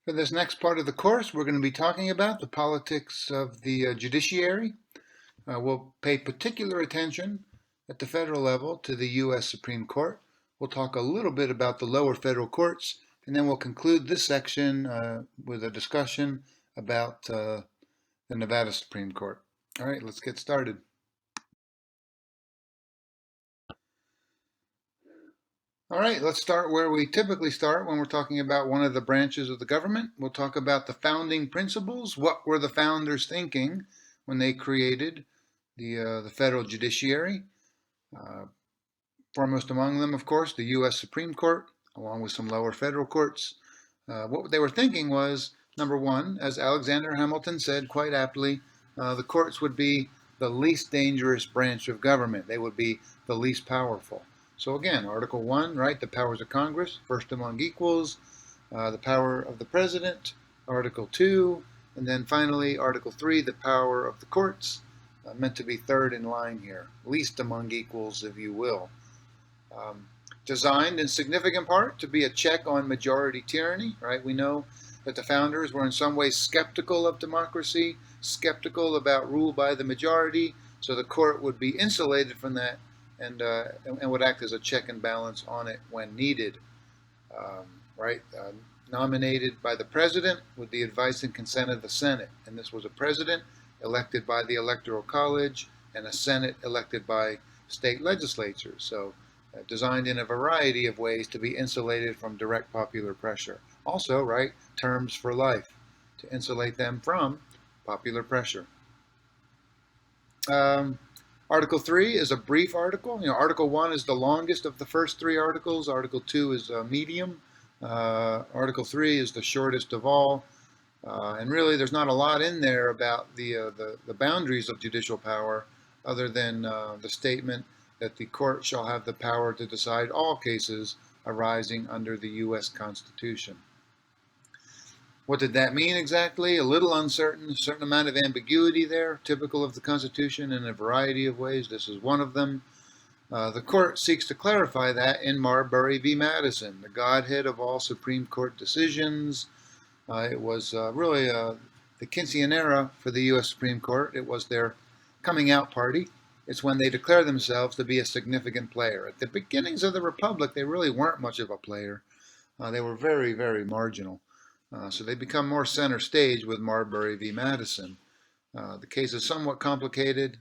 For this next part of the course, we're going to be talking about the politics of the judiciary. We'll pay particular attention at the federal level to the U.S. Supreme Court. We'll talk a little bit about the lower federal courts, and then we'll conclude this section with a discussion about the Nevada Supreme Court. All right, let's get started. All right, let's start where we typically start when we're talking about one of the branches of the government. We'll talk about the founding principles. What were the founders thinking when they created the federal judiciary? Foremost among them, of course, the U.S. Supreme Court, along with some lower federal courts. What they were thinking was, number one, as Alexander Hamilton said quite aptly, the courts would be the least dangerous branch of government. They would be the least powerful. So again, Article 1, right, the powers of Congress, first among equals, the power of the president, Article 2, and then finally Article 3, the power of the courts, meant to be third in line here, least among equals, if you will. Designed in significant part to be a check on majority tyranny, right? We know that the founders were in some ways skeptical of democracy, skeptical about rule by the majority, so the court would be insulated from that and would act as a check and balance on it when needed, right? Nominated by the president with the advice and consent of the Senate, and this was a president elected by the Electoral College and a Senate elected by state legislatures. So designed in a variety of ways to be insulated from direct popular pressure. Also, right, terms for life to insulate them from popular pressure. Article 3 is a brief article. Article 1 is the longest of the first three articles. Article 2 is medium. Article 3 is the shortest of all. And really, there's not a lot in there about the boundaries of judicial power other than the statement that the court shall have the power to decide all cases arising under the U.S. Constitution. What did that mean exactly? A little uncertain, a certain amount of ambiguity there, typical of the Constitution in a variety of ways. This is one of them. The court seeks to clarify that in Marbury v. Madison, the godhead of all Supreme Court decisions. It was really the quinceanera for the U.S. Supreme Court. It was their coming out party. It's when they declare themselves to be a significant player. At the beginnings of the Republic, they really weren't much of a player. They were very, very marginal. So they become more center stage with Marbury v. Madison. The case is somewhat complicated.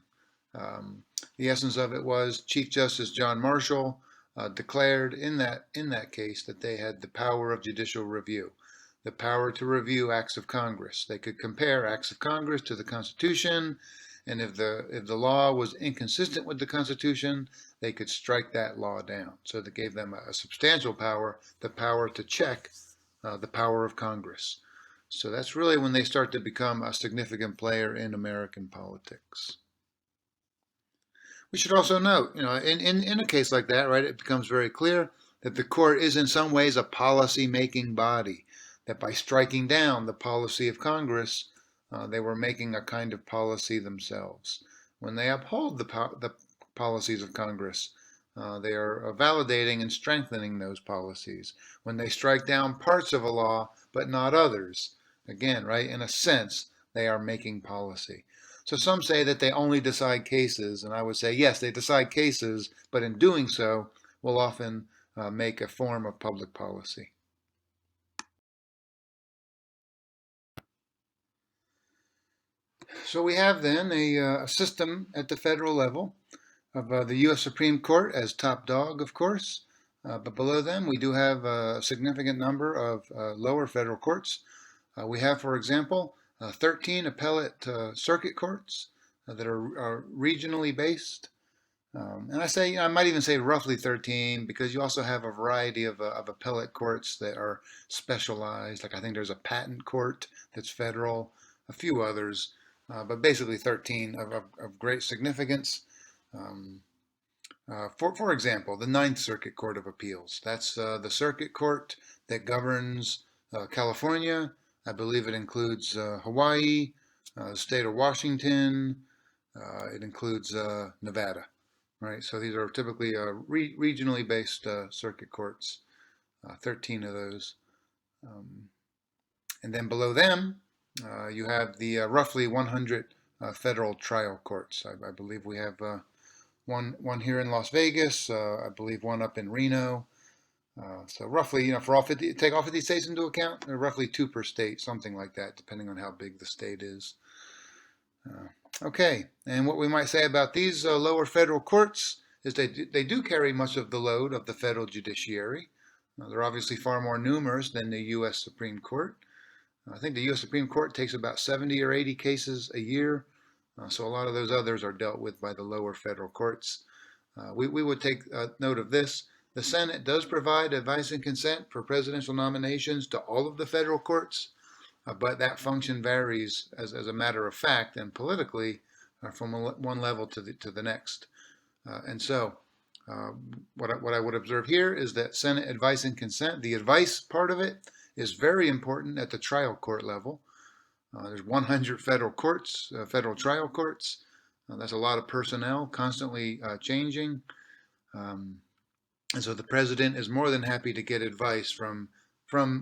The essence of it was Chief Justice John Marshall declared in that case that they had the power of judicial review, the power to review acts of Congress. They could compare acts of Congress to the Constitution, and if the law was inconsistent with the Constitution, they could strike that law down. So that gave them a substantial power, the power to check the power of Congress. So that's really when they start to become a significant player in American politics. We should also note, in a case like that, right, it becomes very clear that the court is in some ways a policy-making body, that by striking down the policy of Congress, they were making a kind of policy themselves. When they uphold the policies of Congress, they are validating and strengthening those policies. When they strike down parts of a law, but not others, again, right, in a sense, they are making policy. So some say that they only decide cases, and I would say, yes, they decide cases, but in doing so, will often make a form of public policy. So we have then a system at the federal level of the U.S. Supreme Court as top dog, of course, but below them we do have a significant number of lower federal courts. We have, for example, 13 appellate circuit courts that are regionally based. And I might even say roughly 13, because you also have a variety of appellate courts that are specialized. Like I think there's a patent court that's federal, a few others, but basically 13 of great significance. For example, the Ninth Circuit Court of Appeals. That's the circuit court that governs California. I believe it includes Hawaii, the state of Washington. It includes Nevada, right? So these are typically regionally based circuit courts, 13 of those. And then below them, you have the roughly 100 federal trial courts. I believe we have one here in Las Vegas, I believe one up in Reno. So roughly, for all 50, take all 50 states into account, there are roughly 2 per state, something like that, depending on how big the state is. Okay, and what we might say about these lower federal courts is they do carry much of the load of the federal judiciary. They're obviously far more numerous than the U.S. Supreme Court. I think the U.S. Supreme Court takes about 70 or 80 cases a year, so a lot of those others are dealt with by the lower federal courts. We would take note of this. The Senate does provide advice and consent for presidential nominations to all of the federal courts, but that function varies as a matter of fact and politically from one level to the next. And so what I would observe here is that Senate advice and consent, the advice part of it, is very important at the trial court level. There's 100 federal courts, federal trial courts. That's a lot of personnel constantly changing. And so the president is more than happy to get advice from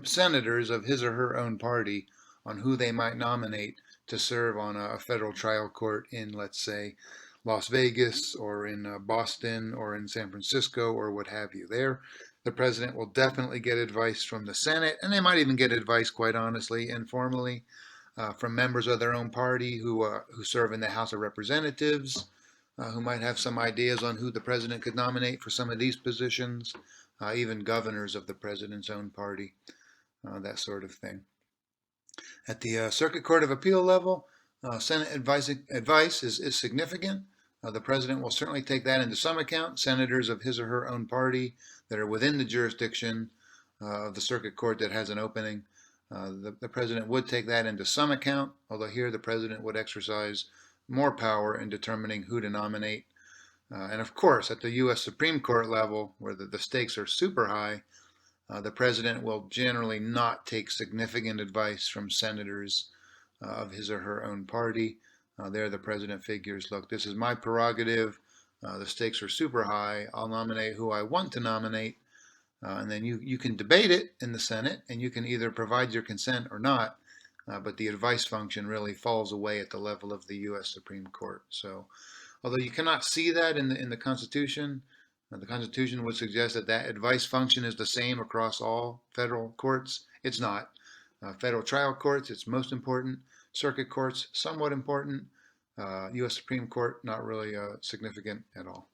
senators of his or her own party on who they might nominate to serve on a federal trial court in, let's say, Las Vegas or in Boston or in San Francisco or what have you. There, the president will definitely get advice from the Senate, and they might even get advice, quite honestly, informally, from members of their own party who serve in the House of Representatives, who might have some ideas on who the president could nominate for some of these positions, even governors of the president's own party, that sort of thing. At the Circuit Court of Appeal level, Senate advice is significant. The president will certainly take that into some account. Senators of his or her own party that are within the jurisdiction of the circuit court that has an opening, the president would take that into some account, although here the president would exercise more power in determining who to nominate. And of course, at the U.S. Supreme Court level, where the stakes are super high, the president will generally not take significant advice from senators of his or her own party. There the president figures, look, this is my prerogative. The stakes are super high. I'll nominate who I want to nominate. And then you can debate it in the Senate, and you can either provide your consent or not. But the advice function really falls away at the level of the U.S. Supreme Court. So, although you cannot see that in the Constitution would suggest that advice function is the same across all federal courts. It's not. Federal trial courts, it's most important. Circuit courts, somewhat important. U.S. Supreme Court, not really significant at all.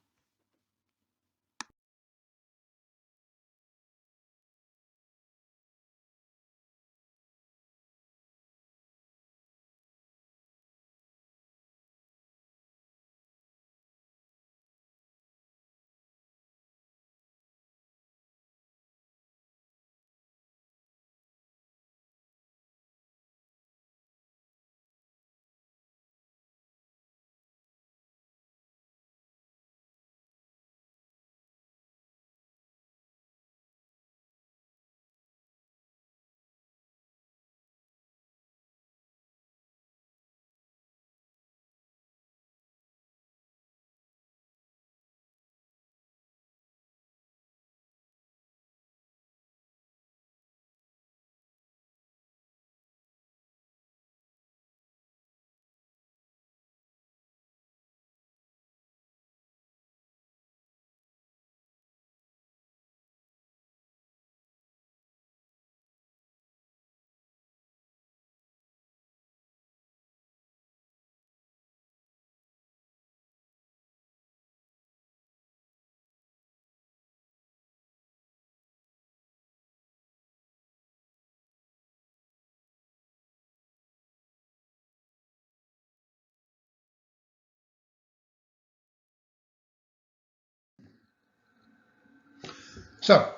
So,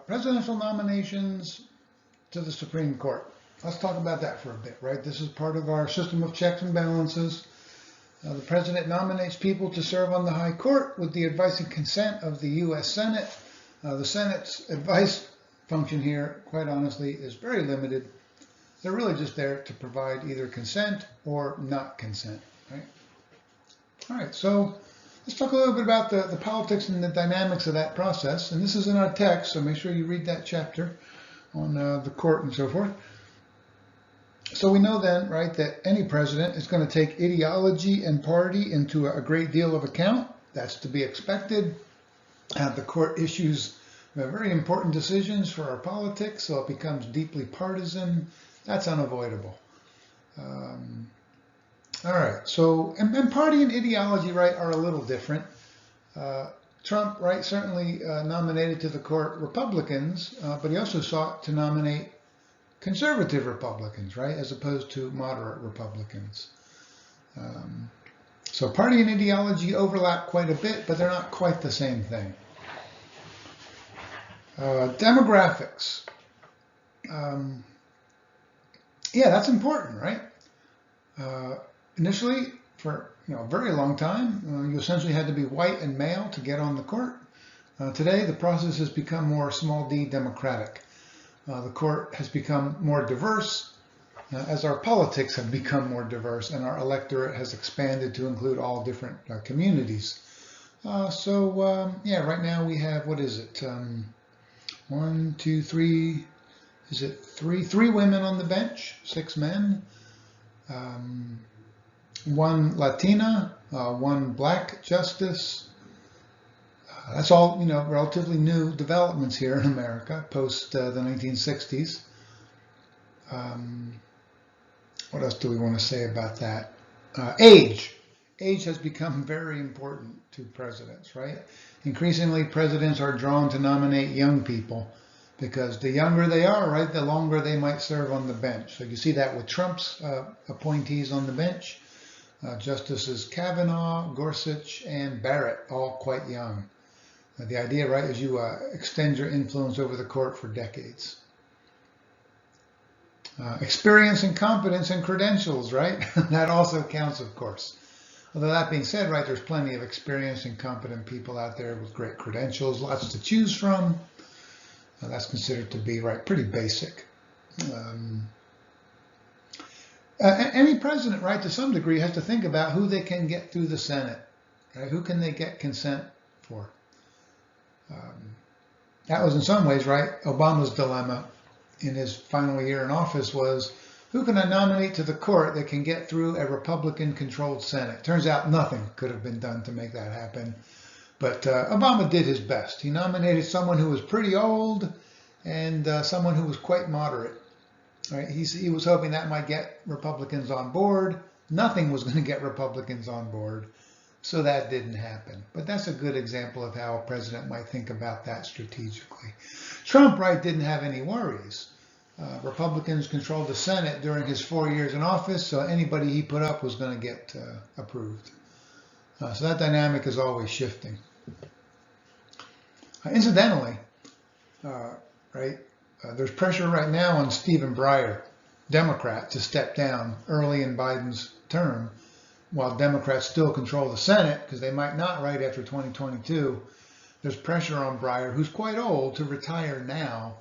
presidential nominations to the Supreme Court. Let's talk about that for a bit, right? This is part of our system of checks and balances. The president nominates people to serve on the high court with the advice and consent of the U.S. Senate. The Senate's advice function here, quite honestly, is very limited. They're really just there to provide either consent or not consent, right? All right, so let's talk a little bit about the politics and the dynamics of that process. And this is in our text, so make sure you read that chapter on the court and so forth. So we know then, right, that any president is going to take ideology and party into a great deal of account. That's to be expected. The court issues very important decisions for our politics, so it becomes deeply partisan. That's unavoidable. All right, so, and party and ideology, right, are a little different. Trump, right, certainly nominated to the court Republicans, but he also sought to nominate conservative Republicans, right, as opposed to moderate Republicans. So party and ideology overlap quite a bit, but they're not quite the same thing. Demographics. Yeah, that's important, right? Initially, for a very long time, you essentially had to be white and male to get on the court. Today, the process has become more small d democratic. The court has become more diverse as our politics have become more diverse and our electorate has expanded to include all different communities. Yeah, right now we have, what is it? 1, 2, 3, is it three women on the bench, 6 men, 1 Latina, 1 black justice. That's all, relatively new developments here in America post the 1960s. What else do we want to say about that? Age. Age has become very important to presidents, right? Increasingly, presidents are drawn to nominate young people because the younger they are, right, the longer they might serve on the bench. So you see that with Trump's appointees on the bench. Justices Kavanaugh, Gorsuch, and Barrett, all quite young. The idea, right, is you extend your influence over the court for decades. Experience and competence and credentials, right? That also counts, of course. Although that being said, right, there's plenty of experienced and competent people out there with great credentials, lots to choose from. That's considered to be, right, pretty basic. Any president, right, to some degree has to think about who they can get through the Senate, right? Who can they get consent for? That was in some ways, right, Obama's dilemma in his final year in office was, who can I nominate to the court that can get through a Republican-controlled Senate? Turns out nothing could have been done to make that happen. But Obama did his best. He nominated someone who was pretty old and someone who was quite moderate. Right? He was hoping that might get Republicans on board. Nothing was going to get Republicans on board. So that didn't happen. But that's a good example of how a president might think about that strategically. Trump, right, didn't have any worries. Republicans controlled the Senate during his 4 years in office, so anybody he put up was going to get approved. So that dynamic is always shifting. Incidentally, there's pressure right now on Stephen Breyer, Democrat, to step down early in Biden's term, while Democrats still control the Senate, because they might not right after 2022. There's pressure on Breyer, who's quite old, to retire now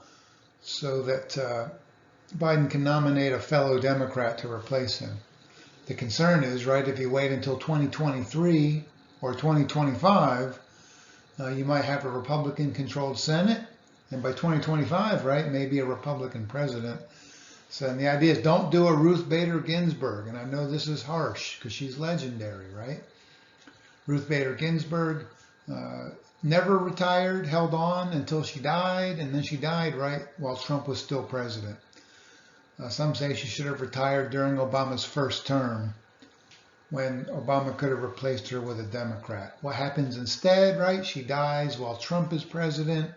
so that Biden can nominate a fellow Democrat to replace him. The concern is, right, if you wait until 2023 or 2025, you might have a Republican-controlled Senate, and by 2025, right, maybe a Republican president. So and the idea is don't do a Ruth Bader Ginsburg, and I know this is harsh because she's legendary, right? Ruth Bader Ginsburg never retired, held on until she died, and then she died, right, while Trump was still president. Some say she should have retired during Obama's first term when Obama could have replaced her with a Democrat. What happens instead, right? She dies while Trump is president.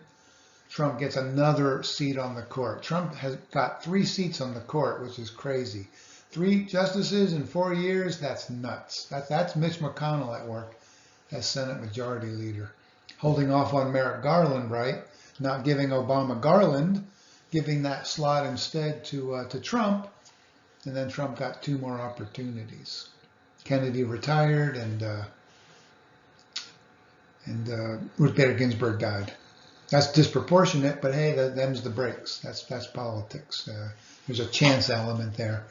Trump gets another seat on the court. Trump has got 3 seats on the court, which is crazy. 3 justices in 4 years, that's nuts. That's Mitch McConnell at work as Senate Majority Leader. Holding off on Merrick Garland, right? Not giving Obama Garland, giving that slot instead to Trump. And then Trump got 2 more opportunities. Kennedy retired and Ruth Bader Ginsburg died. That's disproportionate, but hey, them's the breaks. That's politics. There's a chance element there.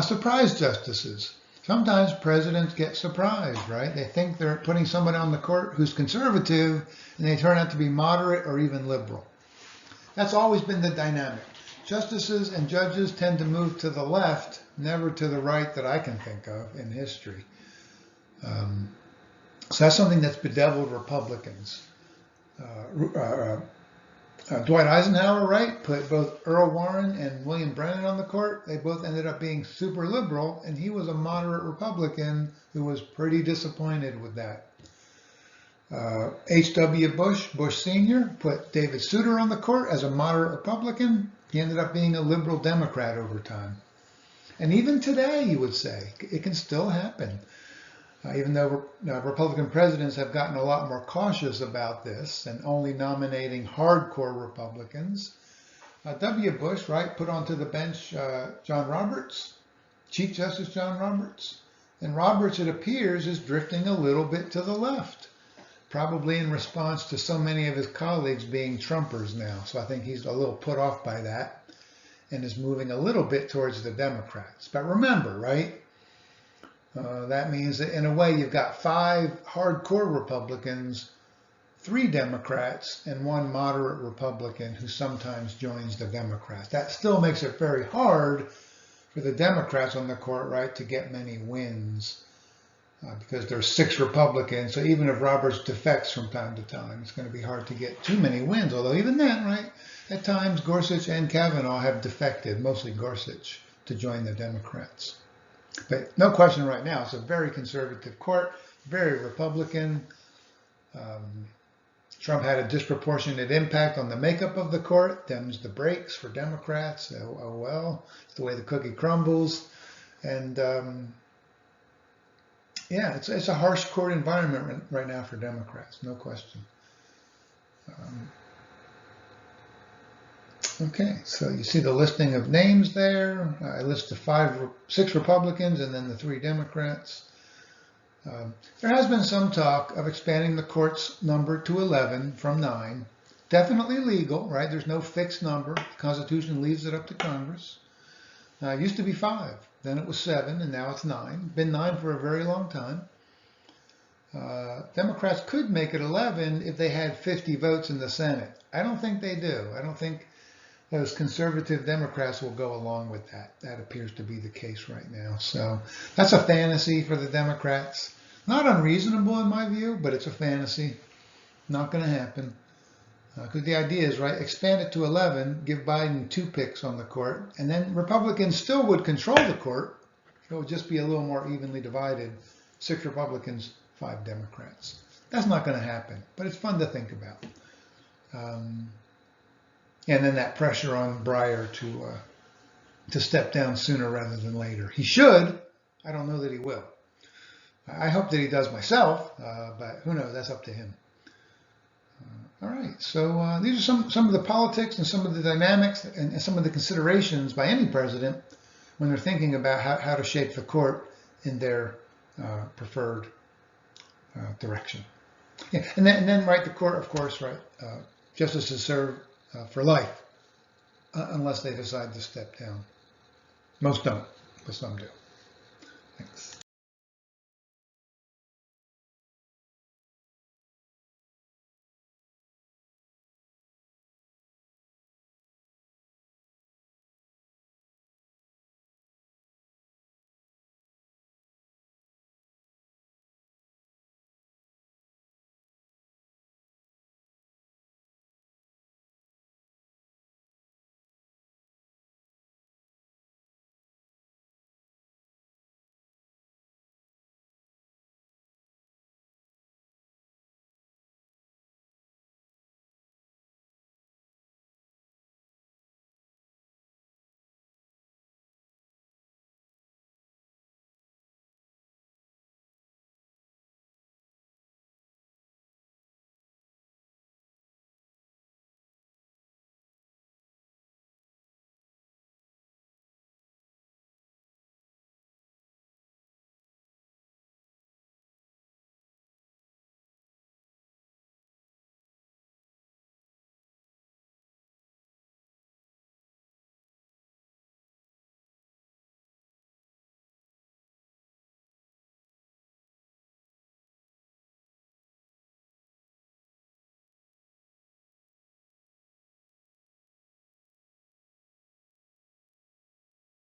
Surprise justices. Sometimes presidents get surprised, right? They think they're putting somebody on the court who's conservative, and they turn out to be moderate or even liberal. That's always been the dynamic. Justices and judges tend to move to the left, never to the right that I can think of in history. So that's something that's bedeviled Republicans. Dwight Eisenhower, right, put both Earl Warren and William Brennan on the court. They both ended up being super liberal, and he was a moderate Republican who was pretty disappointed with that. H.W. Bush Sr., put David Souter on the court as a moderate Republican. He ended up being a liberal Democrat over time. And even today, you would say, it can still happen. Even though Republican presidents have gotten a lot more cautious about this and only nominating hardcore Republicans. W. Bush, right, put onto the bench John Roberts, Chief Justice John Roberts. And Roberts, it appears, is drifting a little bit to the left, probably in response to so many of his colleagues being Trumpers now. So I think he's a little put off by that and is moving a little bit towards the Democrats. But remember, right? That means that in a way you've got 5 hardcore Republicans, 3 Democrats, and 1 moderate Republican who sometimes joins the Democrats. That still makes it very hard for the Democrats on the court, right, to get many wins because there's 6 Republicans. So even if Roberts defects from time to time, it's going to be hard to get too many wins. Although even then, right, at times Gorsuch and Kavanaugh have defected, mostly Gorsuch, to join the Democrats. But no question right now, it's a very conservative court, very Republican. Trump had a disproportionate impact on the makeup of the court. Them's the breaks for Democrats. Oh well, it's the way the cookie crumbles. And yeah, it's a harsh court environment right now for Democrats, no question. Okay, so you see the listing of names there. I list the 6 Republicans and then the 3 Democrats. There has been some talk of expanding the court's number to 11 from 9. Definitely legal, right? There's no fixed number. The Constitution leaves it up to Congress. It used to be 5, then it was 7, and now it's 9. Been 9 for a very long time. Democrats could make it 11 if they had 50 votes in the Senate. I don't think they do. I don't think those conservative Democrats will go along with that. That appears to be the case right now. So that's a fantasy for the Democrats. Not unreasonable in my view, but it's a fantasy. Not going to happen. Because the idea is, right, expand it to 11, give Biden 2 picks on the court, and then Republicans still would control the court. It would just be a little more evenly divided. 6 Republicans, 5 Democrats. That's not going to happen, but it's fun to think about. And then that pressure on Breyer to step down sooner rather than later. He should. I don't know that he will. I hope that he does myself, but who knows? That's up to him. All right. So these are some of the politics and some of the dynamics and some of the considerations by any president when they're thinking about how to shape the court in their preferred direction. Yeah. And then right, the court, of course, right, justices serve for life, unless they decide to step down. Most don't, but some do.